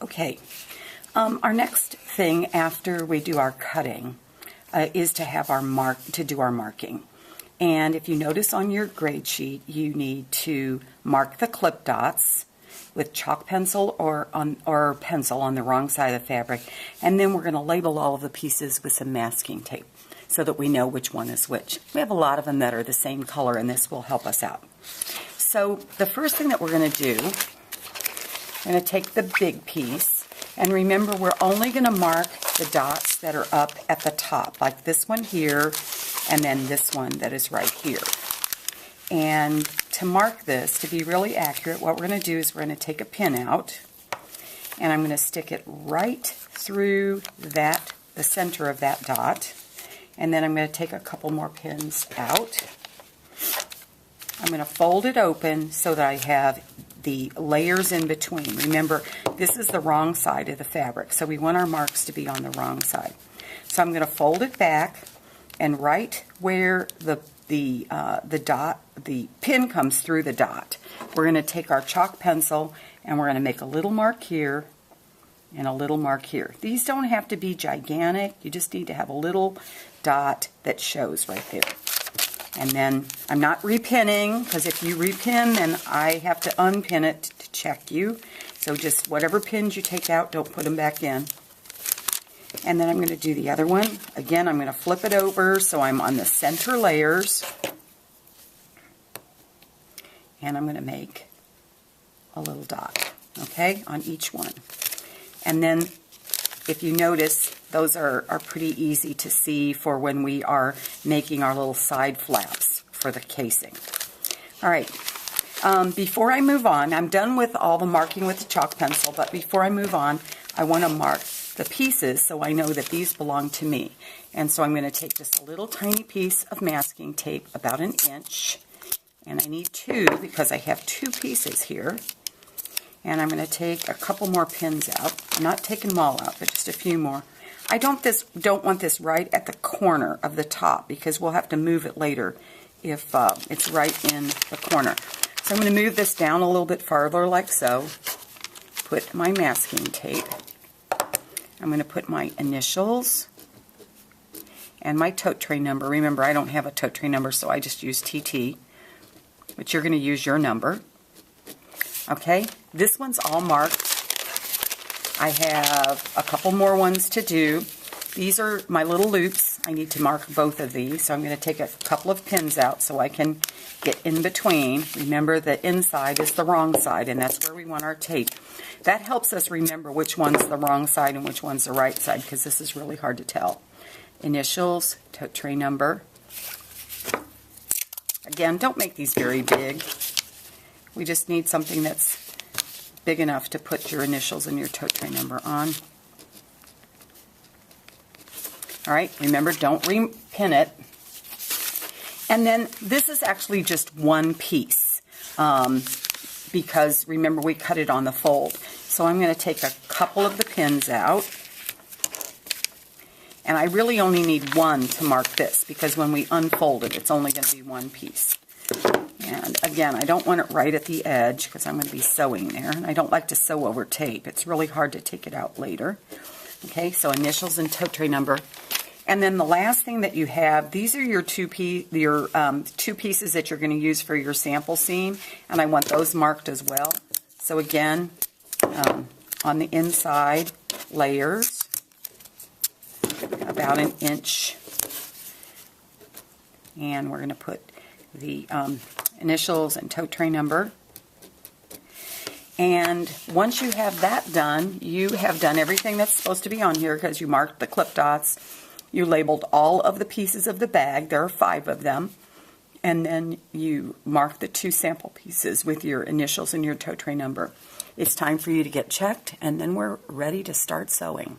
Okay, our next thing after we do our cutting is to have our do our marking. And if you notice on your grade sheet, you need to mark the clip dots with chalk pencil or pencil on the wrong side of the fabric, and then we're going to label all of the pieces with some masking tape so that we know which one is which. We have a lot of them that are the same color, and this will help us out. So the first thing that we're going to do, we're going to take the big piece, and remember we're only going to mark the dots that are up at the top, like this one here, and then this one that is right here. And to mark this, to be really accurate, what we're going to do is we're going to take a pin out, and I'm going to stick it right through the center of that dot, and then I'm going to take a couple more pins out. I'm going to fold it open so that I have the layers in between. Remember, this is the wrong side of the fabric, so we want our marks to be on the wrong side. So I'm going to fold it back, and right where the pin comes through the dot, we're going to take our chalk pencil and we're going to make a little mark here and a little mark here. These don't have to be gigantic. You just need to have a little dot that shows right there. And then I'm not repinning, because if you repin, then I have to unpin it to check you. So just whatever pins you take out, don't put them back in. And then I'm going to do the other one. Again, I'm going to flip it over so I'm on the center layers. And I'm going to make a little dot, okay, on each one. And then if you notice, those are pretty easy to see for when we are making our little side flaps for the casing. All right, before I move on, I'm done with all the marking with the chalk pencil, but before I move on, I want to mark the pieces so I know that these belong to me. And so I'm going to take just a little tiny piece of masking tape, about 1 inch, and I need 2 because I have 2 pieces here. And I'm going to take a couple more pins out. I'm not taking them all out, but just a few more. I don't want this right at the corner of the top because we'll have to move it later if it's right in the corner. So I'm going to move this down a little bit farther like so. Put my masking tape. I'm going to put my initials and my tote tray number. Remember, I don't have a tote tray number, so I just use TT, but you're going to use your number. Okay, this one's all marked. I have a couple more ones to do. These are my little loops. I need to mark both of these, so I'm going to take a couple of pins out so I can get in between. Remember, the inside is the wrong side, and that's where we want our tape. That helps us remember which one's the wrong side and which one's the right side, because this is really hard to tell. Initials, tote tray number. Again, don't make these very big. We just need something that's big enough to put your initials and your tote tray number on. All right, remember, don't repin it. And then this is actually just one piece because remember we cut it on the fold. So I'm going to take a couple of the pins out. And I really only need 1 to mark this because when we unfold it, it's only going to be 1 piece. And again, I don't want it right at the edge because I'm going to be sewing there. And I don't like to sew over tape. It's really hard to take it out later. Okay, so initials and tote tray number. And then the last thing that you have, these are your two pieces that you're going to use for your sample seam. And I want those marked as well. So again, on the inside layers, about 1 inch. And we're going to put the initials and tote tray number. And once you have that done, you have done everything that's supposed to be on here because you marked the clip dots. You labeled all of the pieces of the bag. There are 5 of them. And then you mark the 2 sample pieces with your initials and your tote tray number. It's time for you to get checked, and then we're ready to start sewing.